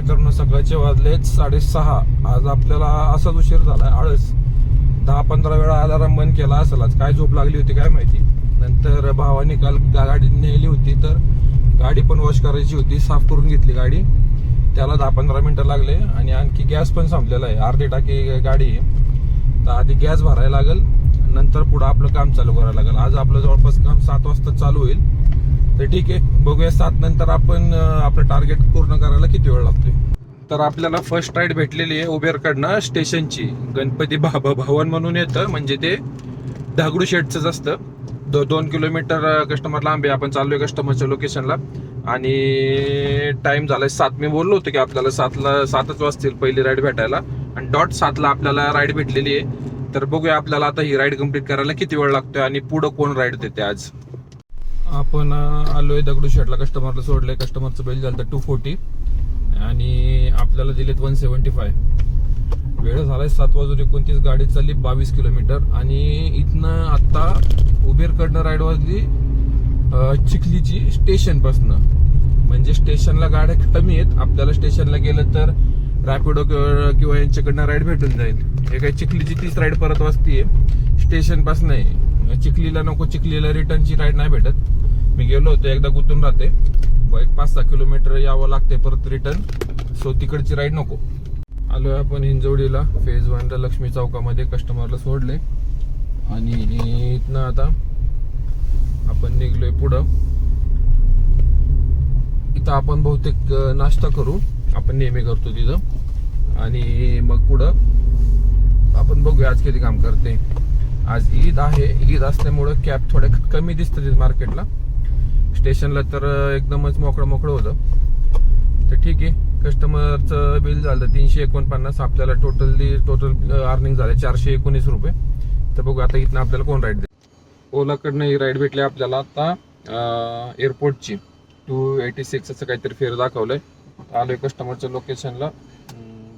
मित्रांनो, सकाळचे वाजले 6:30. आज आपल्याला असाच उशीर झालाय, आळस. 10-15 वेळा अलार्म बंद केला असेल. आज काय झोप लागली होती काय माहिती. नंतर भावाने काल गाडी नेली होती, तर गाडी पण वॉश करायची होती, साफ करून घेतली गाडी. त्याला 10-15 मिनिटं लागले. आणि आणखी गॅस पण संपलेला आहे, अर्धी टाकी गाडी आहे. तर आधी गॅस भरायला लागेल, नंतर पुढं आपलं काम चालू करायला लागेल. आज आपलं जवळपास काम 7 वाजता चालू होईल. तर ठीक आहे, बघूया 7 नंतर आपण आपलं टार्गेट पूर्ण करायला किती वेळ लागतोय. तर आपल्याला फर्स्ट राईड भेटलेली आहे उबेरकडनं स्टेशनची. गणपती भवन म्हणून येतं, म्हणजे ते दगडूशेठचंच असतं. 2 किलोमीटर कस्टमर लांब आहे. आपण चाललोय कस्टमरच्या लोकेशनला आणि टाइम झालाय 7. मी बोललो होतो की आपल्याला 7च वाजतील पहिली राईड भेटायला, आणि डॉट 7ला आपल्याला राईड भेटलेली आहे. तर बघूया आपल्याला आता ही राईड कंप्लीट करायला किती वेळ लागतोय आणि पुढं कोण राईड देते. आज आपण आलोय दगडूशेठला, कस्टमरला सोडलंय. कस्टमरचं बिल झालं 240 आणि आपल्याला दिलेत 175. वेळ झालाय 7:29. गाडी चालली 22 किलोमीटर. आणि इथनं आता उबेरकडनं राईड वाजली चिखलीची स्टेशन पासनं. म्हणजे स्टेशनला गाड्या कमी आहेत. आपल्याला स्टेशनला गेलं तर रॅपिडो किंवा यांच्याकडनं राईड भेटून जाईल. हे काही चिखलीची 30 राईड परत वाजतीये स्टेशन पासून. नाही, चिखलीला नको, चिखलीला रिटर्नची राईड नाही भेटत. मी गेलो होतो एकदा, गुंतून राहते. 5-6 किलोमीटर यावं लागते परत रिटर्न. सो तिकडची राईड नको. आलोय आपण हिंजवडीला, फेज 1ला लक्ष्मी चौकामध्ये. कस्टमरला सोडले आणि इथनं आता आपण निघलोय पुढं. इथं आपण बहुतेक नाश्ता करू, आपण नेहमी करतो तिथं. आणि मग पुढं आपण बघूया आज किती काम करते. आज ईद आहे. ईद असल्यामुळं कॅब थोड्या कमी दिसतात मार्केटला. स्टेशनला तर एकदमच मोकळं होतं. तर ठीक आहे, कस्टमरचं बिल झालं 349. आपल्याला टोटल अर्निंग झाले 419 रुपये. तर बघू आता इथनं आपल्याला कोण राईड देते. ओलाकडनं ही राईड भेटली आपल्याला आता एअरपोर्टची. 286 असं काहीतरी फेर दाखवलंय. आलोय कस्टमरच्या लोकेशनला.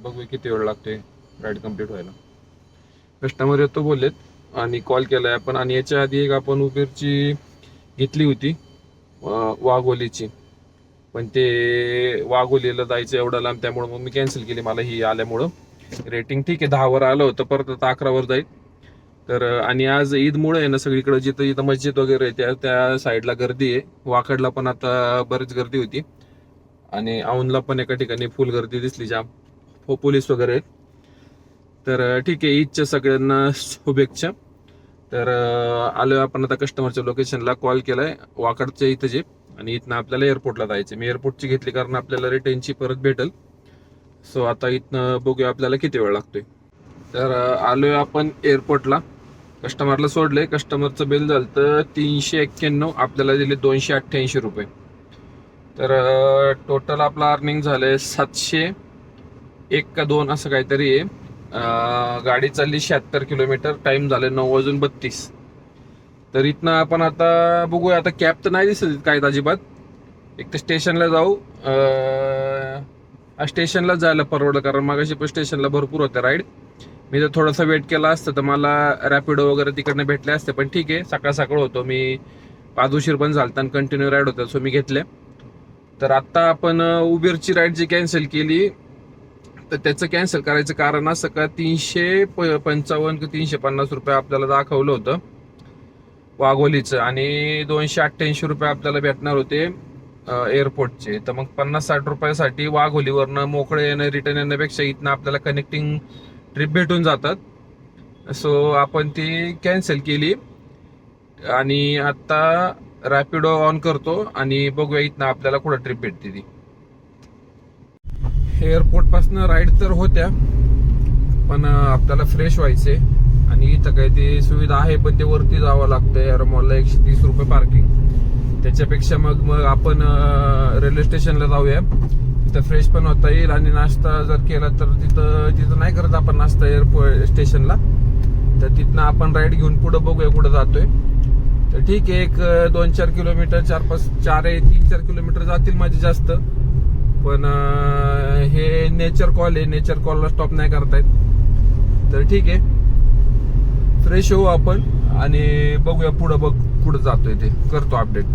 बघूया किती वेळ लागतोय राईड कम्प्लीट व्हायला. कस्टमर येतो बोललेत आणि कॉल केलाय आपण. आणि याच्या आधी एक आपण उबेरची घेतली होती वाघोलीची, पण ते वाघोलीला जायचं एवढं लांब, त्यामुळे मग मी कॅन्सल केली. मला ही आल्यामुळं रेटिंग ठीक आहे 10 वर आलं होतं, परत आता 11 वर जाईल. तर आणि आज ईदमुळे आहे ना, सगळीकडे जिथं मस्जिद वगैरे त्या साईडला गर्दी आहे. वाकडला पण आता बरीच गर्दी होती आणि औंधला पण एका ठिकाणी फुल गर्दी दिसली, जाम पोलीस वगैरे आहेत. तर ठीक आहे, ईदच्या सगळ्यांना शुभेच्छा. तर आलोय आपण आता कस्टमरच्या लोकेशनला. कॉल केलाय वाकडच्या इथं जे, आणि इथनं आपल्याला एअरपोर्टला जायचं. मी एअरपोर्टची घेतली कारण आपल्याला रिटर्नची परत भेटेल. सो आता इथनं बघूया आपल्याला किती वेळ लागतोय. तर आलोय आपण एअरपोर्टला, कस्टमरला सोडलंय. कस्टमरचं बिल झालं तर 391. आपल्याला दिले 288 रुपये. तर टोटल आपलं अर्निंग झालंय 701 का 2 असं काहीतरी आहे. गाडी चालली 76 किलोमीटर. टाइम झाले 9:32. तर इथनं आपण आता बघूया. आता कॅब तर नाही दिसत काय अजिबात. एक तर स्टेशनला जाऊ. स्टेशनला जायला परवडलं, कारण मागाशी पण स्टेशनला भरपूर होत्या राईड. मी जर थोडासा वेट केला असतं तर मला रॅपिडो वगैरे तिकडनं भेटले असते. पण ठीक आहे, सकाळ होतो मी, 5 उशीर पण झालता आणि कंटिन्यू राईड होता, सो मी घेतले. तर आता आपण उबेरची राईड जी कॅन्सल केली, तर त्याचं कॅन्सल करायचं कारण असं का 355 का 350 रुपये आपल्याला दाखवलं होतं वाघोलीचं, आणि 288 रुपये आपल्याला भेटणार होते एअरपोर्टचे. तर मग 50-60 रुपयासाठी वाघोलीवरनं मोकळे येणं, रिटर्न येण्यापेक्षा इथनं आपल्याला कनेक्टिंग ट्रिप भेटून जातात. सो आपण ती कॅन्सल केली आणि आता रॅपिडो ऑन करतो आणि बघूया इथनं आपल्याला कुठं ट्रिप भेटते ती. एअरपोर्ट पासून राईड तर होत्या, पण आपल्याला फ्रेश व्हायचे. आणि इथं काही ती सुविधा आहे, पण ते वरती जावं लागतं. एअर मॉलला 130 रुपये पार्किंग. त्याच्यापेक्षा मग आपण रेल्वे स्टेशनला जाऊया, तिथं फ्रेश पण होता येईल. आणि नाश्ता जर केला तर तिथं नाही करत आपण नाश्ता एअरपोर्ट स्टेशनला. तर तिथनं आपण राईड घेऊन पुढं बघूया कुठं जातोय. तर ठीक आहे, एक 2-4 किलोमीटर, 3-4 किलोमीटर जातील माझे जास्त. पण हे नेचर कॉल आहे, नेचर कॉलला स्टॉप नाही करतायत. तर ठीक आहे, फ्रेश होऊ आपण आणि बघूया पुढं जातोय ते करतो अपडेट.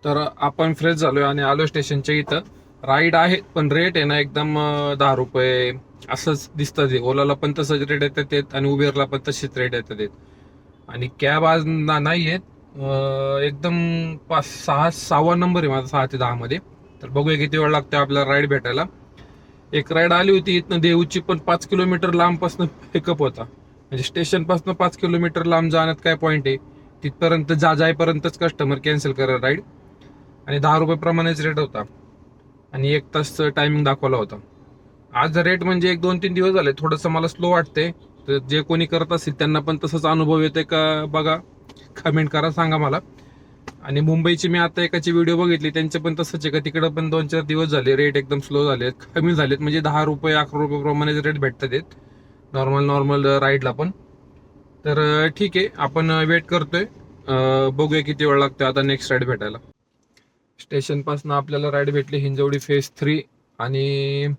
तर आपण फ्रेश झालोय आणि आलो स्टेशनच्या इथं. राईड आहेत पण रेट आहे ना एकदम 10 रुपये असंच दिसतं. ते ओलाला पण तसंच रेट येतात आणि उबेरला पण तसेच रेट येतात. आणि कॅब आज नाही आहेत. एकदम 6वा नंबर आहे माझा 6 ते 10 मध्ये. तर बघूया किती वेळ लागतो आपल्याला राईड भेटायला. एक राईड आली होती इथनं देऊची, पण 5 किलोमीटर लांबपासून पिकअप होता. म्हणजे स्टेशन पासून 5 किलोमीटर लांब जाण्यात काय पॉईंट आहे, तिथपर्यंत जायपर्यंतच कस्टमर कॅन्सल करा राईड. आणि 10 रुपये प्रमाणेच रेट होता आणि 1 तास टायमिंग दाखवला होता. आज रेट म्हणजे 1-2-3 दिवस झाले थोडंसं मला स्लो वाटते. तर जे कोणी करत असतील त्यांना पण तसंच अनुभव येते का बघा, कमेंट करा, सांगा मला. आणि मुंबईची मी आता एकाची व्हिडिओ बघितली, त्यांचे पण तसंच आहे का तिकडे पण 2-4 दिवस झाले रेट एकदम स्लो झाले, कमी झालेत. म्हणजे 10 रुपये 11 रुपये प्रमाणे रेट भेटतात नॉर्मल राईडला पण. तर ठीक आहे, आपण वेट करतोय. बघूया किती वेळ लागतो आता नेक्स्ट राईड भेटायला. स्टेशन पासून आपल्याला राईड भेटली हिंजवडी फेज 3 आणि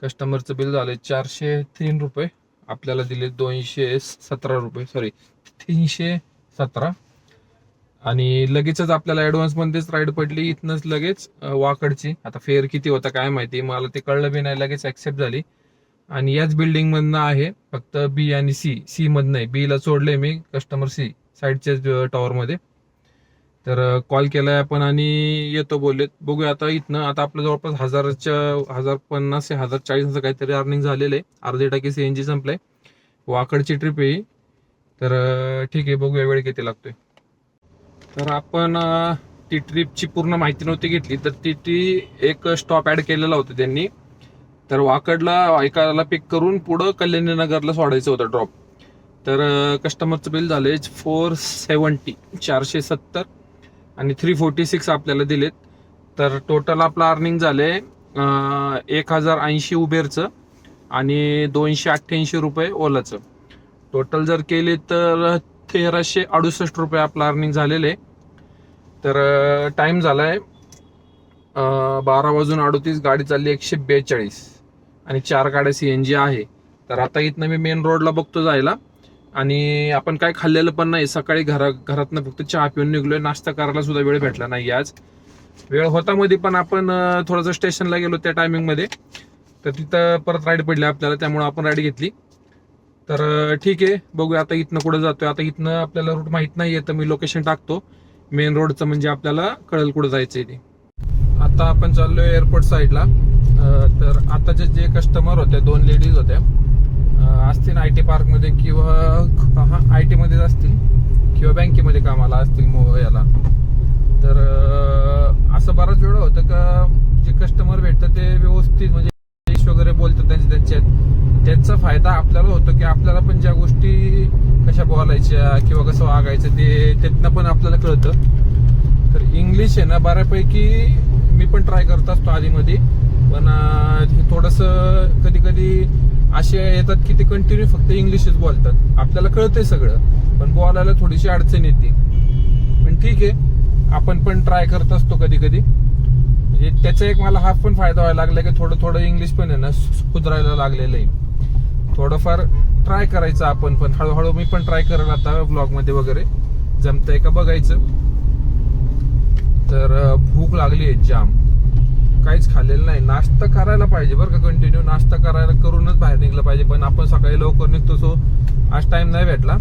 कस्टमरचं बिल झालं 403 रुपये. आपल्याला दिले 217 रुपये, सॉरी 317. आणि लगेचच आपल्याला ऍडव्हान्स मध्येच राईड पडली इथनच लगेच वाकडची. आता फेअर किती होता काय माहिती, मला ते कळलं बी नाही, लगेच ऍक्सेप्ट झाली. आणि याच बिल्डिंग मधनं आहे, फक्त बी आणि सी मधनं नाही. बी ला सोडले मी कस्टमर सी साईडच्याच टॉवर मध्ये. तर कॉल केलाय आपण आणि येतो बोललेत. बघूया आता इथनं. आता आपलं जवळपास 1050 ते 1040 असं काहीतरी अर्निंग झालेलं आहे. अर्धे टाकी सीएनजी संपलाय. वाकडची ट्रिप आहे. तर ठीक आहे, बघूया वेळ किती लागतोय. तर आपण ती ट्रिपची पूर्ण माहिती नव्हती घेतली, तर ती एक स्टॉप ऍड केलेला होता त्यांनी. तर वाकडला एकाला पिक करून पुढं कल्याणी नगरला सोडायचं होतं ड्रॉप. तर कस्टमरचं बिल झाले 470 आणि 346 आपल्याला दिलेत. तर टोटल आपलं अर्निंग झाले 1080 उबेरचं आणि 288 रुपये ओलाचं. टोटल जर केले तर 1368 रुपये आपलं अर्निंग झालेलं आहे. तर टाइम झालाय 12:38. गाडी चालली 142 आणि 4 गाड्या सीएनजी आहे. तर आता इथनं मी मेन रोडला बघतो जायला. आणि आपण काय खाल्लेलं पण नाही, सकाळी घरातनं फक्त चहा पिऊन निघलोय. नाश्ता करायला सुद्धा वेळ भेटला नाही आज. वेळ होता मध्ये, पण आपण थोडंसं स्टेशनला गेलो त्या टायमिंग मध्ये, तर तिथं परत राईड पडली आपल्याला, त्यामुळे आपण राईड घेतली. तर ठीक आहे, बघूया आता इथनं कुठं जातोय. आता इथनं आपल्याला रूट माहित नाहीये, तर मी लोकेशन टाकतो मेन रोडचं, म्हणजे आपल्याला कळेल कुठं जायचंय ते. आता आपण चाललोय एअरपोर्ट साईडला. तर आताचे जे कस्टमर होते, 2 लेडीज होत्या, असतील आय टी पार्क मध्ये किंवा आय टी मध्येच असतील किंवा बँकेमध्ये कामाला असतील याला. तर असं बराच वेळ होतं का जे कस्टमर भेटतं ते व्यवस्थित म्हणजे इंग्लिश वगैरे बोलतात त्यांचा फायदा आपल्याला होतो की आपल्याला पण ज्या गोष्टी कशा बोलायच्या किंवा कसं वागायचं ते त्यातनं पण आपल्याला कळतं. तर इंग्लिश आहे ना बऱ्यापैकी मी पण ट्राय करत असतो आधीमध्ये, पण थोडंसं कधी कधी असे येतात की ते कंटिन्यू फक्त इंग्लिशच बोलतात. आपल्याला कळतंय सगळं, पण बोलायला थोडीशी अडचण येते. पण ठीक आहे, आपण पण ट्राय करत असतो कधी कधी. म्हणजे त्याचा एक मला हा पण फायदा व्हायला लागला की थोडं इंग्लिश पण आहे ना सुधारायला लागलेलं आहे. थोडंफार ट्राय करायचं आपण पण, हळूहळू मी पण ट्राय करेल आता ब्लॉग मध्ये वगैरे, जमतंय का बघायचं. तर भूक लागली आहे जाम, काहीच खाल्लेलं नाही. नाश्ता करायला पाहिजे बरं का, कंटिन्यू नाश्ता करूनच बाहेर निघलं पाहिजे, पण आपण सकाळी लवकर निघतो, सो आज टाइम नाही भेटला.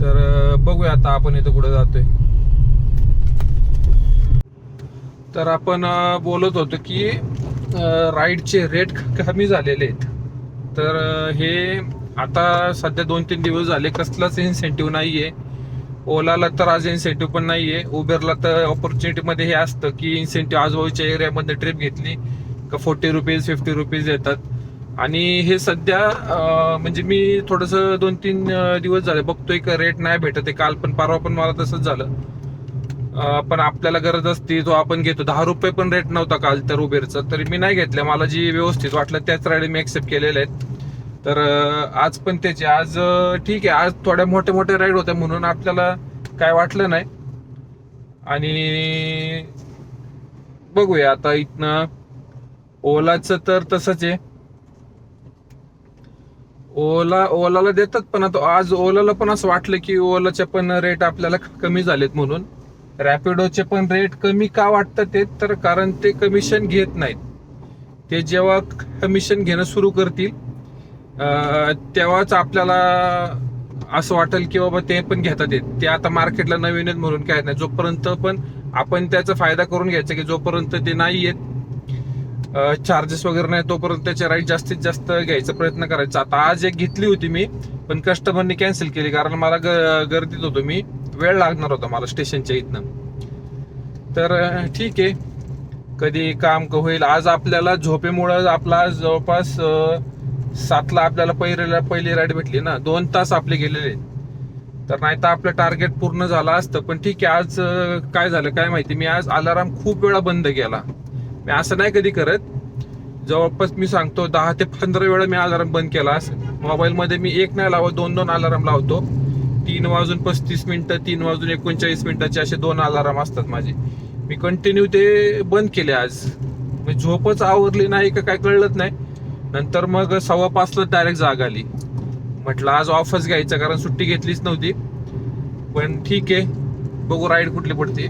तर बघूया आता आपण इथं कुठं जातोय. तर आपण बोलत होतो की राईडचे रेट कमी झालेले आहेत. तर हे आता सध्या 2-3 दिवस झाले कसलाच इन्सेंटिव्ह नाहीये. ओलाला तर आज इन्सेंटिव्ह पण नाहीये. उबेरला तर ऑपॉर्च्युनिटी मध्ये हे असतं की इन्सेंटिव्ह आजूबाजूच्या एरियामध्ये ट्रिप घेतली का 40 रुपीज 50 रुपीज येतात. आणि हे सध्या म्हणजे मी थोडंसं 2-3 दिवस झाले बघतोय का रेट नाही भेटत आहे. काल पण परवा पण मला तसंच झालं. पण आपल्याला गरज असती तो आपण घेतो. 10 रुपये पण रेट नव्हता काल तर उबेरचा, तरी मी नाही घेतलं. मला जी व्यवस्थित वाटलं त्याच राईड मी ऍक्सेप्ट केलेल्या आहेत. तर आज पण त्याचे आज ठीक आहे, आज थोड्या मोठ्या राईड होत्या म्हणून आपल्याला काय वाटलं नाही. आणि बघूया आता इथनं. ओलाचं तर तसंच आहे, ओलाला देतात, पण आता आज ओलाला पण असं वाटलं की ओलाचे पण रेट आपल्याला कमी झालेत म्हणून. रॅपिडोचे पण रेट कमी का वाटतं ते तर कारण ते कमिशन घेत नाहीत. ते जेव्हा कमिशन घेणं सुरू करतील तेव्हाच आपल्याला असं वाटेल की बाबा ते पण घेतात ते आता मार्केटला नवीन आहेत म्हणून काय नाही. जोपर्यंत पण आपण त्याचा फायदा करून घ्यायचा की जोपर्यंत ते नाही येत चार्जेस वगैरे नाही तोपर्यंत त्याचे राईट जास्तीत जास्त घ्यायचा प्रयत्न करायचा. आता आज एक घेतली होती मी पण कस्टमरनी कॅन्सल केली कारण मला गर्दीत होतो मी, वेळ लागणार होता मला स्टेशनच्या इथनं. तर ठीक आहे कधी काम होईल. आज आपल्याला झोपेमुळं आपला जवळपास 7ला आपल्याला पहिली राईड भेटली ना, 2 तास आपले गेलेले. तर नाही तर आपलं टार्गेट पूर्ण झालं असतं. पण ठीक आहे आज काय झालं काय माहिती, मी आज अलार्म खूप वेळा बंद केला. मी असं नाही कधी करत, जवळपास मी सांगतो 10 ते 15 वेळा मी अलार्म बंद केला असं. मोबाईलमध्ये मी एक नाही लावत 2-2 अलार्म लावतो. 3:35 3:39 असे 2 अलार्म असतात माझे. मी कंटिन्यू ते बंद केले आज. मी झोपच आवरली नाही का काय कळलंच नाही. नंतर मग 5:15 डायरेक्ट जाग आली. म्हटलं आज ऑफच घ्यायचं कारण सुट्टी घेतलीच नव्हती. पण ठीक आहे बघू राईड कुठली पडते.